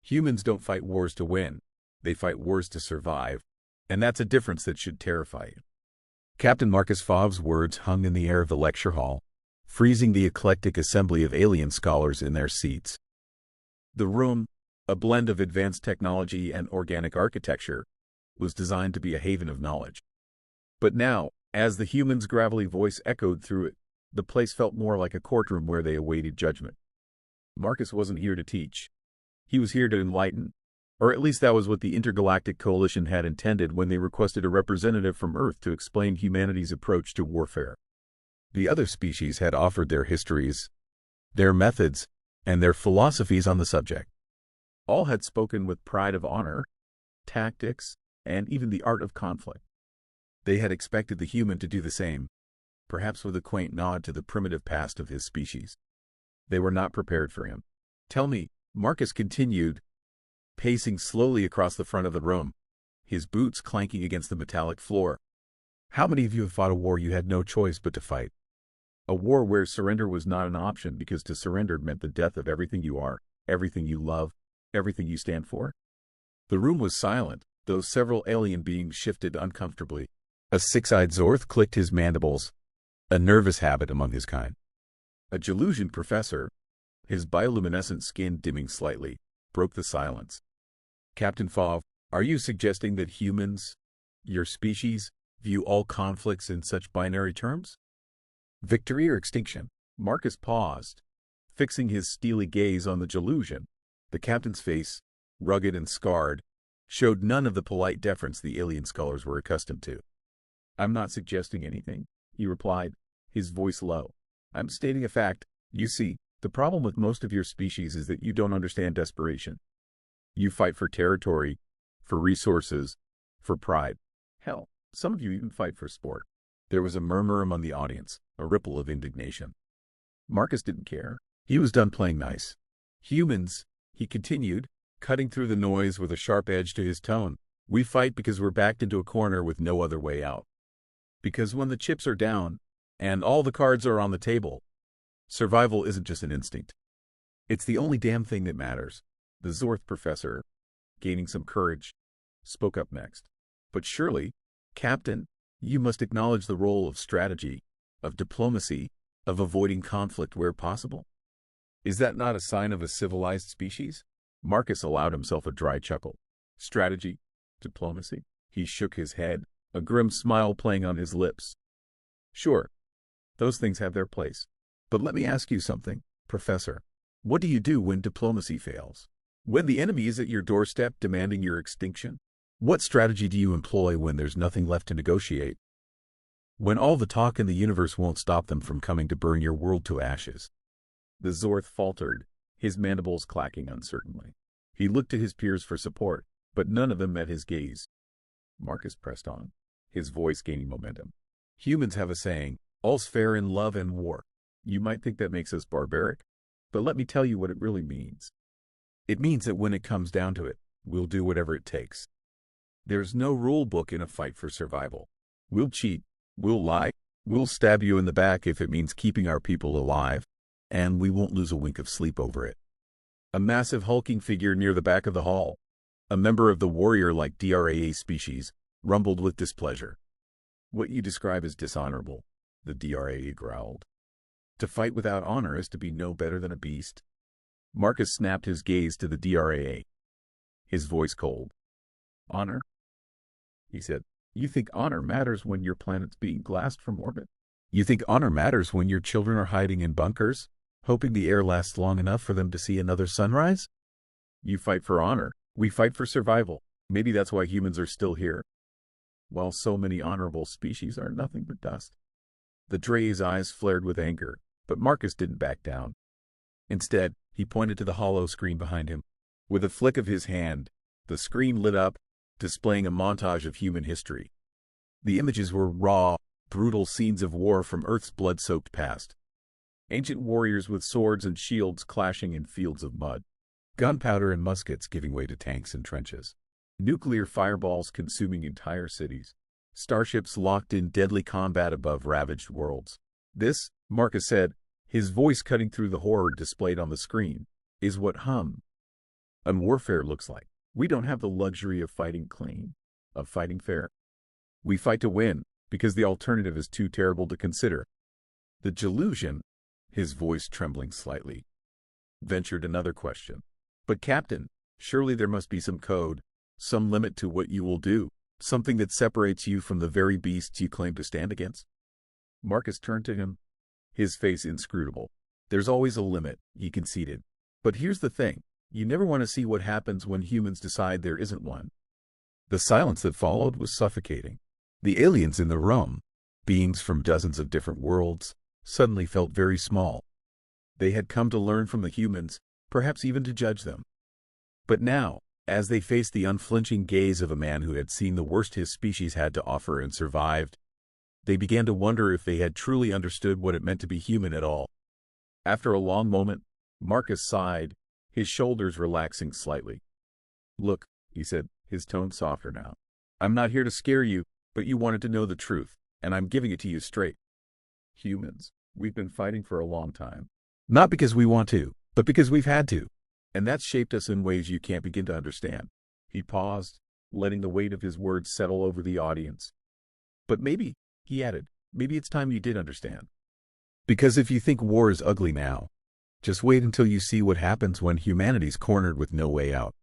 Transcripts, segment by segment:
Humans don't fight wars to win. They fight wars to survive. And that's a difference that should terrify you. Captain Marcus Favre's words hung in the air of the lecture hall, freezing the eclectic assembly of alien scholars in their seats. The room, a blend of advanced technology and organic architecture, was designed to be a haven of knowledge. But now, as the human's gravelly voice echoed through it, the place felt more like a courtroom where they awaited judgment. Marcus wasn't here to teach. He was here to enlighten, or at least that was what the Intergalactic Coalition had intended when they requested a representative from Earth to explain humanity's approach to warfare. The other species had offered their histories, their methods, and their philosophies on the subject. All had spoken with pride of honor, tactics, and even the art of conflict. They had expected the human to do the same, perhaps with a quaint nod to the primitive past of his species. They were not prepared for him. "Tell me," Marcus continued, pacing slowly across the front of the room, his boots clanking against the metallic floor. "How many of you have fought a war you had no choice but to fight? A war where surrender was not an option because to surrender meant the death of everything you are, everything you love, everything you stand for?" The room was silent, though several alien beings shifted uncomfortably. A six-eyed Zorth clicked his mandibles, a nervous habit among his kind. A Gelusian professor, his bioluminescent skin dimming slightly, broke the silence. "Captain Favre, are you suggesting that humans, your species, view all conflicts in such binary terms? Victory or extinction?" Marcus paused, fixing his steely gaze on the Gelusian. The captain's face, rugged and scarred, showed none of the polite deference the alien scholars were accustomed to. "I'm not suggesting anything," he replied, his voice low. "I'm stating a fact. You see, the problem with most of your species is that you don't understand desperation. You fight for territory, for resources, for pride. Hell, some of you even fight for sport." There was a murmur among the audience, a ripple of indignation. Marcus didn't care. He was done playing nice. "Humans," he continued, cutting through the noise with a sharp edge to his tone, "we fight because we're backed into a corner with no other way out. Because when the chips are down, and all the cards are on the table, survival isn't just an instinct. It's the only damn thing that matters." The Zorth professor, gaining some courage, spoke up next. "But surely, Captain, you must acknowledge the role of strategy, of diplomacy, of avoiding conflict where possible. Is that not a sign of a civilized species?" Marcus allowed himself a dry chuckle. "Strategy? Diplomacy?" He shook his head, a grim smile playing on his lips. "Sure, those things have their place. But let me ask you something, Professor. What do you do when diplomacy fails? When the enemy is at your doorstep demanding your extinction? What strategy do you employ when there's nothing left to negotiate? When all the talk in the universe won't stop them from coming to burn your world to ashes?" The Zorth faltered, his mandibles clacking uncertainly. He looked to his peers for support, but none of them met his gaze. Marcus pressed on, his voice gaining momentum. "Humans have a saying, 'All's fair in love and war.' You might think that makes us barbaric, but let me tell you what it really means. It means that when it comes down to it, we'll do whatever it takes. There's no rule book in a fight for survival. We'll cheat, we'll lie, we'll stab you in the back if it means keeping our people alive, and we won't lose a wink of sleep over it." A massive hulking figure near the back of the hall, a member of the warrior-like DRAA species, rumbled with displeasure. "What you describe as dishonorable," the DRAA growled. "To fight without honor is to be no better than a beast." Marcus snapped his gaze to the DRAA, his voice cold. "Honor?" he said. "You think honor matters when your planet's being glassed from orbit? You think honor matters when your children are hiding in bunkers, hoping the air lasts long enough for them to see another sunrise? You fight for honor. We fight for survival. Maybe that's why humans are still here, while so many honorable species are nothing but dust." The Dre's eyes flared with anger, but Marcus didn't back down. Instead, he pointed to the hollow screen behind him. With a flick of his hand, the screen lit up, displaying a montage of human history. The images were raw, brutal scenes of war from Earth's blood-soaked past. Ancient warriors with swords and shields clashing in fields of mud. Gunpowder and muskets giving way to tanks and trenches. Nuclear fireballs consuming entire cities. Starships locked in deadly combat above ravaged worlds. "This," Marcus said, his voice cutting through the horror displayed on the screen, "is what and warfare looks like. We don't have the luxury of fighting clean, of fighting fair. We fight to win, because the alternative is too terrible to consider. The Delusion, his voice trembling slightly, ventured another question. But Captain, surely there must be some code, some limit to what you will do, something that separates you from the very beasts you claim to stand against? Marcus turned to him, his face inscrutable. There's always a limit, he conceded. But here's the thing. You never want to see what happens when humans decide there isn't one. The silence that followed was suffocating. The aliens in the room, beings from dozens of different worlds, suddenly felt very small. They had come to learn from the humans, perhaps even to judge them. But now, as they faced the unflinching gaze of a man who had seen the worst his species had to offer and survived, they began to wonder if they had truly understood what it meant to be human at all. After a long moment, Marcus sighed, his shoulders relaxing slightly. Look, he said, his tone softer now. I'm not here to scare you, but you wanted to know the truth, and I'm giving it to you straight. Humans, we've been fighting for a long time. Not because we want to, but because we've had to. And that's shaped us in ways you can't begin to understand. He paused, letting the weight of his words settle over the audience. But maybe, he added, maybe it's time you did understand. Because if you think war is ugly now, just wait until you see what happens when humanity's cornered with no way out.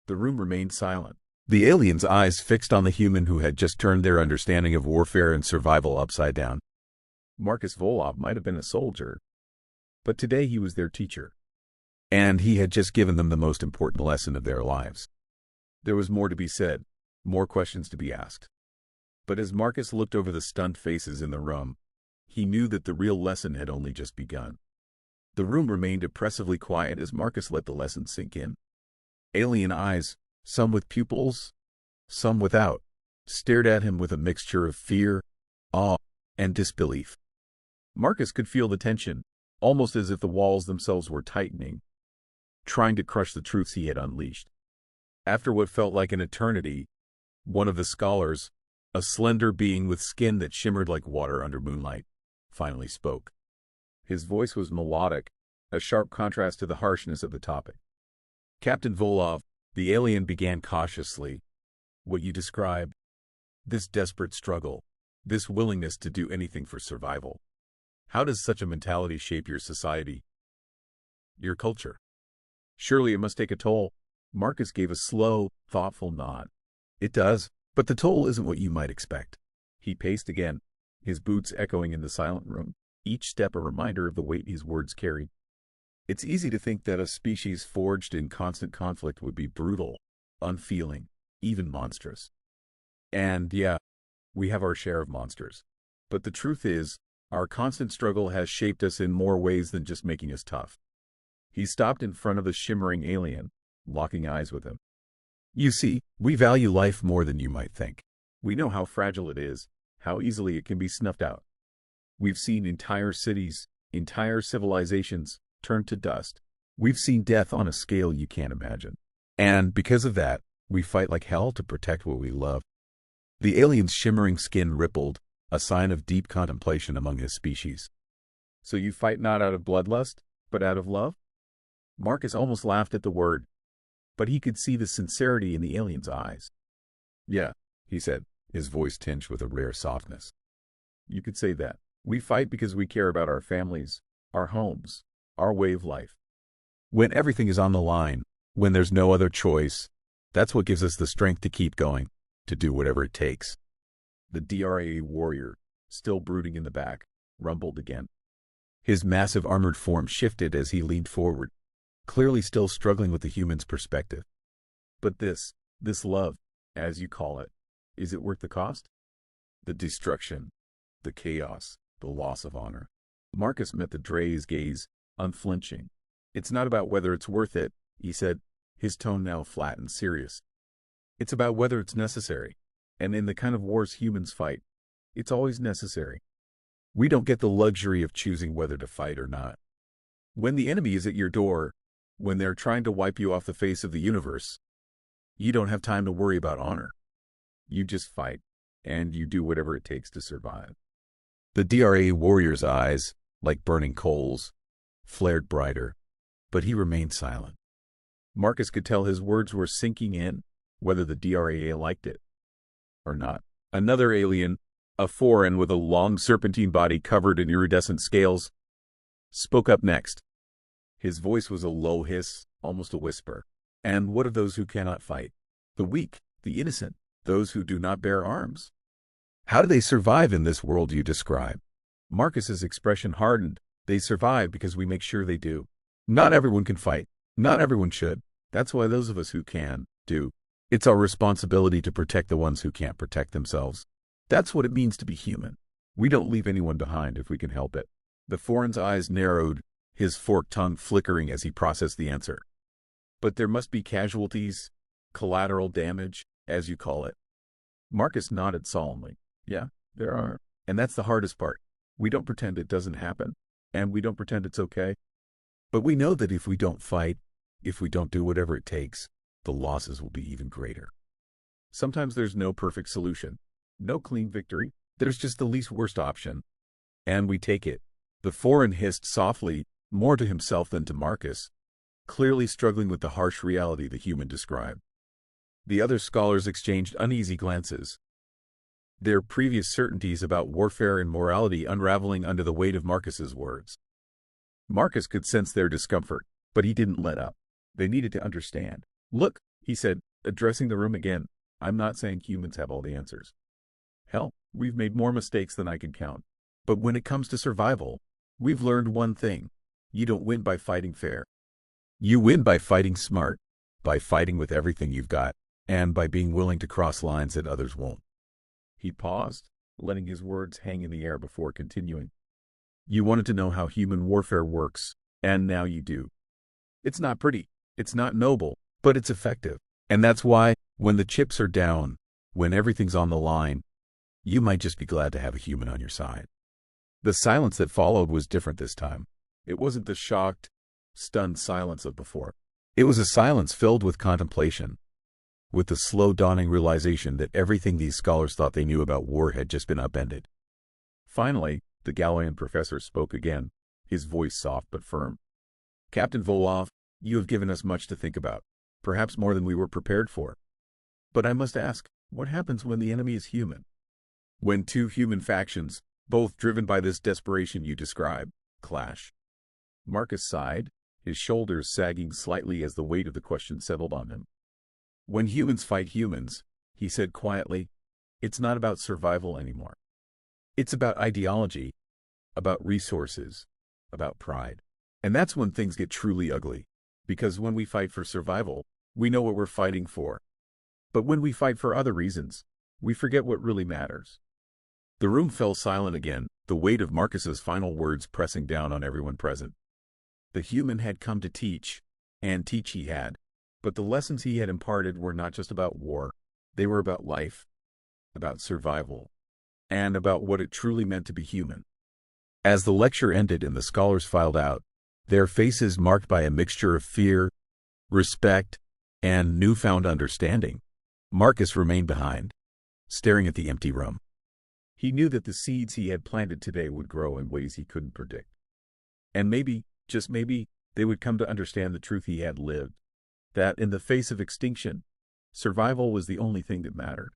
The room remained silent, the alien's eyes fixed on the human who had just turned their understanding of warfare and survival upside down. Marcus Volov might have been a soldier, but today he was their teacher. And he had just given them the most important lesson of their lives. There was more to be said, more questions to be asked. But as Marcus looked over the stunned faces in the room, he knew that the real lesson had only just begun. The room remained oppressively quiet as Marcus let the lesson sink in. Alien eyes, some with pupils, some without, stared at him with a mixture of fear, awe, and disbelief. Marcus could feel the tension, almost as if the walls themselves were tightening, trying to crush the truths he had unleashed. After what felt like an eternity, one of the scholars, a slender being with skin that shimmered like water under moonlight, finally spoke. His voice was melodic, a sharp contrast to the harshness of the topic. Captain Volov, the alien began cautiously. What you described, this desperate struggle, this willingness to do anything for survival. How does such a mentality shape your society, your culture? Surely it must take a toll. Marcus gave a slow, thoughtful nod. It does, but the toll isn't what you might expect. He paced again, his boots echoing in the silent room, each step a reminder of the weight his words carried. It's easy to think that a species forged in constant conflict would be brutal, unfeeling, even monstrous. And yeah, we have our share of monsters. But the truth is, our constant struggle has shaped us in more ways than just making us tough. He stopped in front of the shimmering alien, locking eyes with him. You see, we value life more than you might think. We know how fragile it is, how easily it can be snuffed out. We've seen entire cities, entire civilizations, turn to dust. We've seen death on a scale you can't imagine. And because of that, we fight like hell to protect what we love. The alien's shimmering skin rippled, a sign of deep contemplation among his species. So you fight not out of bloodlust, but out of love? Marcus almost laughed at the word, but he could see the sincerity in the alien's eyes. Yeah, he said, his voice tinged with a rare softness. You could say that. We fight because we care about our families, our homes, our way of life. When everything is on the line, when there's no other choice, that's what gives us the strength to keep going, to do whatever it takes. The DRA warrior, still brooding in the back, rumbled again. His massive armored form shifted as he leaned forward, clearly still struggling with the human's perspective. But this love, as you call it, is it worth the cost? The destruction, the chaos, the loss of honor. Marcus met the Dre's gaze, unflinching. It's not about whether it's worth it, he said, his tone now flat and serious. It's about whether it's necessary. And in the kind of wars humans fight, it's always necessary. We don't get the luxury of choosing whether to fight or not. When the enemy is at your door, when they're trying to wipe you off the face of the universe, you don't have time to worry about honor. You just fight, and you do whatever it takes to survive. The DRA warrior's eyes, like burning coals, flared brighter, but he remained silent. Marcus could tell his words were sinking in, whether the DRAA liked it or not. Another alien, a foreign with a long serpentine body covered in iridescent scales, spoke up next. His voice was a low hiss, almost a whisper. And what of those who cannot fight? The weak, the innocent, those who do not bear arms? How do they survive in this world you describe? Marcus's expression hardened. They survive because we make sure they do. Not everyone can fight. Not everyone should. That's why those of us who can, do. It's our responsibility to protect the ones who can't protect themselves. That's what it means to be human. We don't leave anyone behind if we can help it. The foreign's eyes narrowed, his forked tongue flickering as he processed the answer. But there must be casualties, collateral damage, as you call it. Marcus nodded solemnly. Yeah, there are. And that's the hardest part. We don't pretend it doesn't happen, and we don't pretend it's okay. But we know that if we don't fight, if we don't do whatever it takes, the losses will be even greater. Sometimes there's no perfect solution, no clean victory. There's just the least worst option. And we take it. The foreign hissed softly, more to himself than to Marcus, clearly struggling with the harsh reality the human described. The other scholars exchanged uneasy glances, their previous certainties about warfare and morality unraveling under the weight of Marcus's words. Marcus could sense their discomfort, but he didn't let up. They needed to understand. Look, he said, addressing the room again, I'm not saying humans have all the answers. Hell, we've made more mistakes than I can count. But when it comes to survival, we've learned one thing. You don't win by fighting fair. You win by fighting smart, by fighting with everything you've got, and by being willing to cross lines that others won't. He paused, letting his words hang in the air before continuing. You wanted to know how human warfare works, and now you do. It's not pretty, it's not noble, but it's effective. And that's why, when the chips are down, when everything's on the line, you might just be glad to have a human on your side. The silence that followed was different this time. It wasn't the shocked, stunned silence of before. It was a silence filled with contemplation, with the slow dawning realization that everything these scholars thought they knew about war had just been upended. Finally, the Galilean professor spoke again, his voice soft but firm. Captain Volov, you have given us much to think about, perhaps more than we were prepared for. But I must ask, what happens when the enemy is human? When two human factions, both driven by this desperation you describe, clash? Marcus sighed, his shoulders sagging slightly as the weight of the question settled on him. When humans fight humans, he said quietly, it's not about survival anymore. It's about ideology, about resources, about pride. And that's when things get truly ugly. Because when we fight for survival, we know what we're fighting for. But when we fight for other reasons, we forget what really matters. The room fell silent again, the weight of Marcus's final words pressing down on everyone present. The human had come to teach, and teach he had. But the lessons he had imparted were not just about war. They were about life, about survival, and about what it truly meant to be human. As the lecture ended and the scholars filed out, their faces marked by a mixture of fear, respect, and newfound understanding, Marcus remained behind, staring at the empty room. He knew that the seeds he had planted today would grow in ways he couldn't predict. And maybe, just maybe, they would come to understand the truth he had lived, that in the face of extinction, survival was the only thing that mattered.